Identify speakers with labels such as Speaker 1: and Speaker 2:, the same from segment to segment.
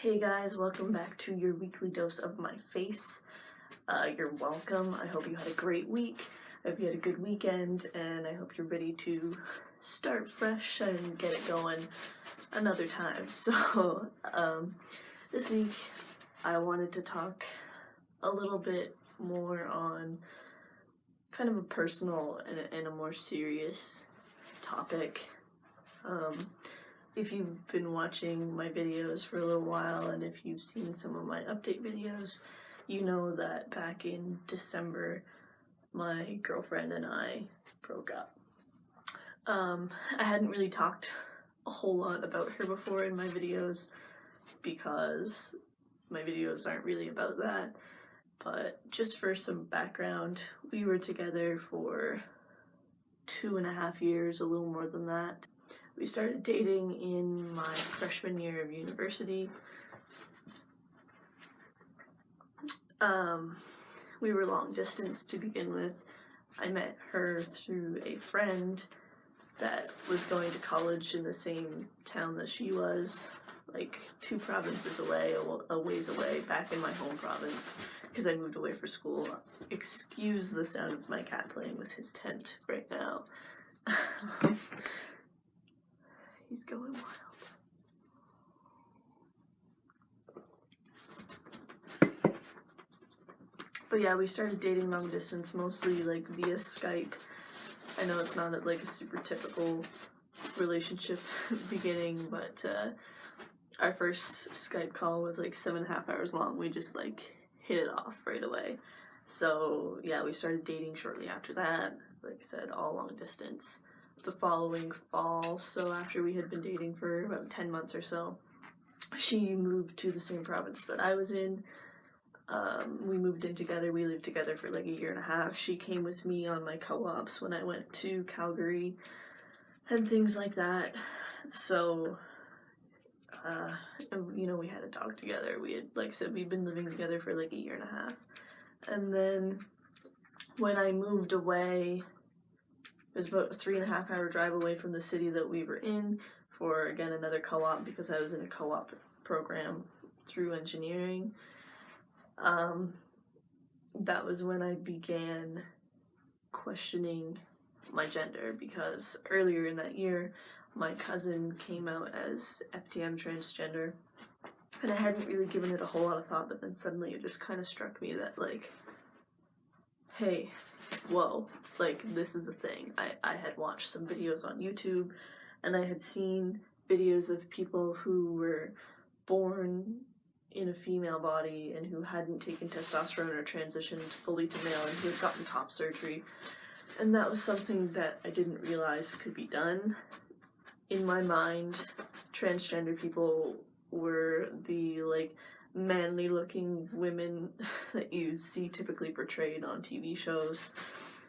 Speaker 1: Hey guys, welcome back to your weekly dose of my face. You're welcome. I hope you had a great week. I hope you had a good weekend, and I hope you're ready to start fresh and get it going another time. So, this week I wanted to talk a little bit more on kind of a personal and a more serious topic. If you've been watching my videos for a little while, and if you've seen some of my update videos, you know that back in December, my girlfriend and I broke up. I hadn't really talked a whole lot about her before in my videos because my videos aren't really about that, but just for some background, we were together for 2.5 years, a little more than that. We started dating in my freshman year of university. We were long distance to begin with. I met her through a friend that was going to college in the same town that she was, like 2 provinces away, a ways away, back in my home province, because I moved away for school. Excuse the sound of my cat playing with his tent right now. He's going wild. But yeah, we started dating long distance, mostly like via Skype. I know it's not like a super typical relationship beginning, but our first Skype call was like 7.5 hours long. We just like hit it off right away. So yeah, we started dating shortly after that. Like I said, all long distance. The following fall, so after we had been dating for about 10 months or so, she moved to the same province that I was in. We moved in together. We lived together for like 1.5 years. She came with me on my co-ops when I went to Calgary and things like that. So, you know, we had a dog together. We had, like I said, we'd been living together for like 1.5 years. And then when I moved away, it was about a 3.5 hour drive away from the city that we were in for, again, another co-op, because I was in a co-op program through engineering. That was when I began questioning my gender, because earlier in that year, my cousin came out as FTM transgender, and I hadn't really given it a whole lot of thought, but then suddenly it just kind of struck me that, like, hey, whoa, like, this is a thing. I had watched some videos on YouTube, and I had seen videos of people who were born in a female body and who hadn't taken testosterone or transitioned fully to male and who had gotten top surgery. And that was something that I didn't realize could be done. In my mind, transgender people were the, like, manly looking women that you see typically portrayed on TV shows,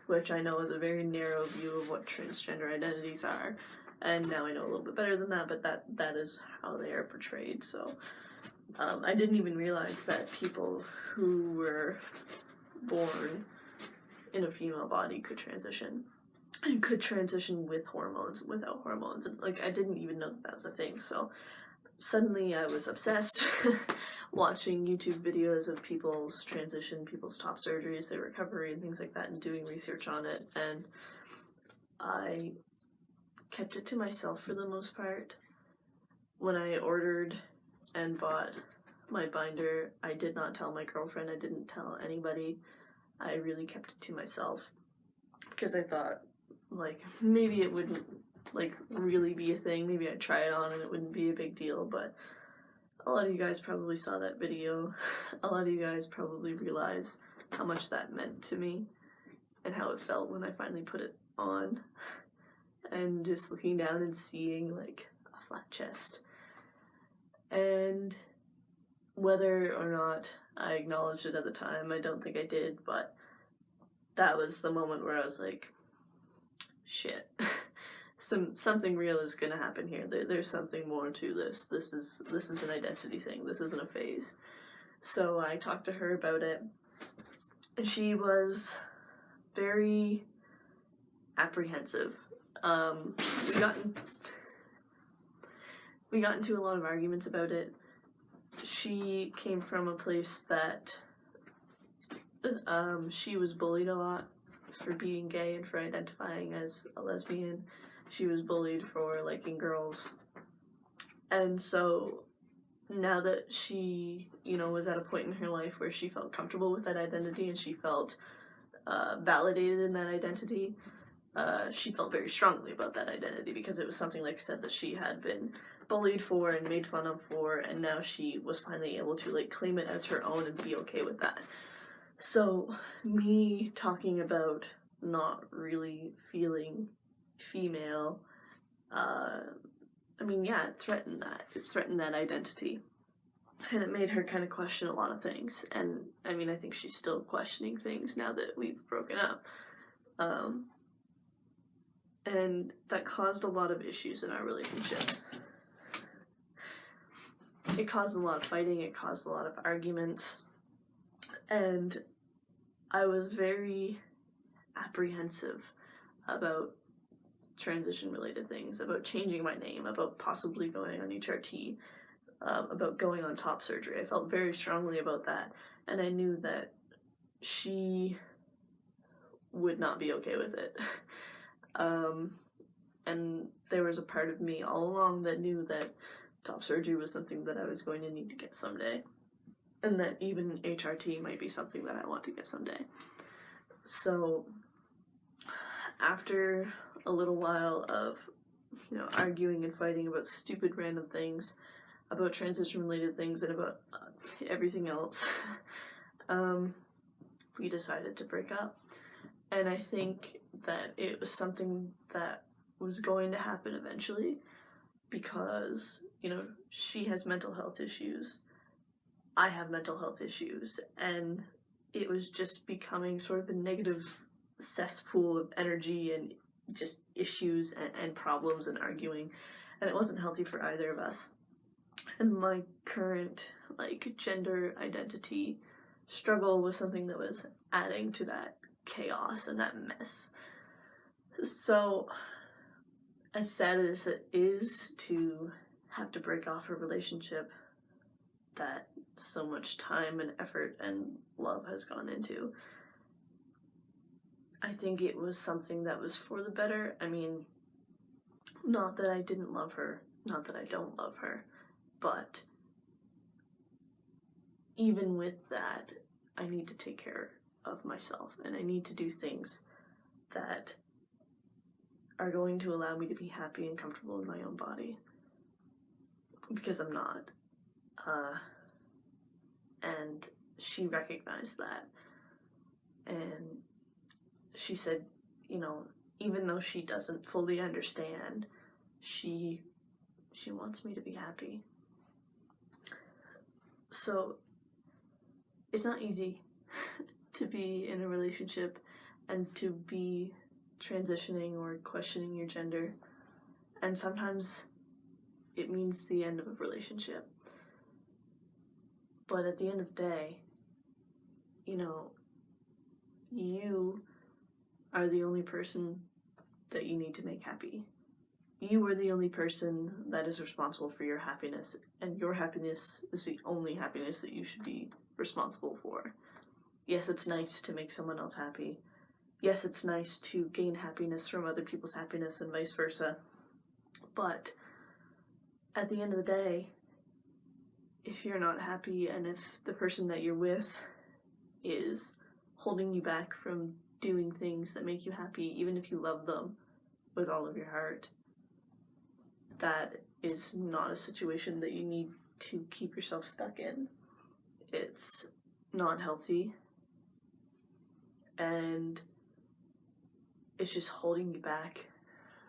Speaker 1: which I know is a very narrow view of what transgender identities are, and now I know a little bit better than that, but that is how they are portrayed. So I didn't even realize that people who were born in a female body could transition, and could transition with hormones, without hormones, and like I didn't even know that was a thing. So suddenly I was obsessed watching YouTube videos of people's transition, people's top surgeries, their recovery, and things like that, and doing research on it, and I kept it to myself for the most part. When I ordered and bought my binder, I did not tell my girlfriend, I didn't tell anybody. I really kept it to myself, because I thought, like, maybe it wouldn't, like, really be a thing. Maybe I'd try it on and it wouldn't be a big deal, but a lot of you guys probably saw that video. A lot of you guys probably realize how much that meant to me and how it felt when I finally put it on, and just looking down and seeing, like, a flat chest. And whether or not I acknowledged it at the time, I don't think I did, but that was the moment where I was like, shit. Something real is gonna happen here. There's something more to this. This is an identity thing. This isn't a phase. So I talked to her about it, and she was very apprehensive. We got into a lot of arguments about it. she came from a place that she was bullied a lot for being gay and for identifying as a lesbian. She was bullied for liking girls. And so now that she, was at a point in her life where she felt comfortable with that identity and she felt validated in that identity, she felt very strongly about that identity because it was something, like I said, that she had been bullied for and made fun of for, and now she was finally able to claim it as her own and be okay with that. So me talking about not really feeling female, it threatened that. It threatened that identity. And it made her kind of question a lot of things. And I think she's still questioning things now that we've broken up. And that caused a lot of issues in our relationship. It caused a lot of fighting, it caused a lot of arguments. And I was very apprehensive about transition-related things, about changing my name, about possibly going on HRT, about going on top surgery. I felt very strongly about that, and I knew that she would not be okay with it. And there was a part of me all along that knew that top surgery was something that I was going to need to get someday, and that even HRT might be something that I want to get someday. So after a little while of, arguing and fighting about stupid random things, about transition-related things, and about everything else, we decided to break up. And I think that it was something that was going to happen eventually because, she has mental health issues, I have mental health issues, and it was just becoming sort of a negative cesspool of energy and just issues and problems and arguing, and it wasn't healthy for either of us. And my current gender identity struggle was something that was adding to that chaos and that mess. So as sad as it is to have to break off a relationship that so much time and effort and love has gone into, I think it was something that was for the better. Not that I didn't love her, not that I don't love her, but even with that, I need to take care of myself, and I need to do things that are going to allow me to be happy and comfortable in my own body, because I'm not. And she recognized that, and she said, even though she doesn't fully understand, she wants me to be happy. So it's not easy to be in a relationship and to be transitioning or questioning your gender, and sometimes it means the end of a relationship. But at the end of the day, you are the only person that you need to make happy. You are the only person that is responsible for your happiness, and your happiness is the only happiness that you should be responsible for. Yes, it's nice to make someone else happy. Yes, it's nice to gain happiness from other people's happiness and vice versa. But at the end of the day, if you're not happy and if the person that you're with is holding you back from doing things that make you happy, even if you love them with all of your heart, that is not a situation that you need to keep yourself stuck in. It's not healthy, and it's just holding you back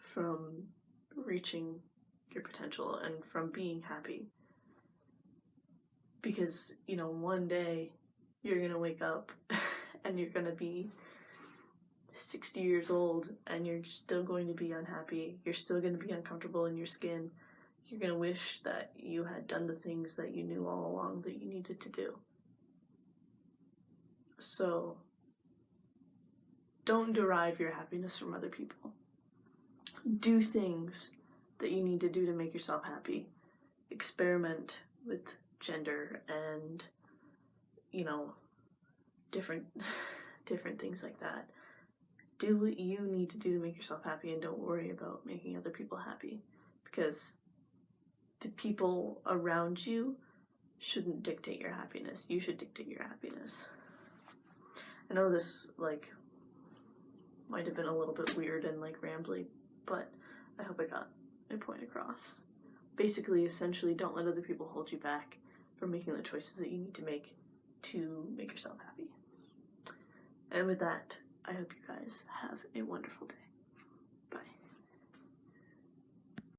Speaker 1: from reaching your potential and from being happy. Because, one day you're going to wake up and you're going to be 60 years old and you're still going to be unhappy. You're still going to be uncomfortable in your skin. You're going to wish that you had done the things that you knew all along that you needed to do. So don't derive your happiness from other people. Do things that you need to do to make yourself happy. Experiment with gender and, you know, different things like that. Do what you need to do to make yourself happy, and don't worry about making other people happy, because the people around you shouldn't dictate your happiness. You should dictate your happiness. I know this, like, might have been a little bit weird and, like, rambly, but I hope I got my point across. Basically, essentially, don't let other people hold you back from making the choices that you need to make yourself happy. And with that, I hope you guys have a wonderful day.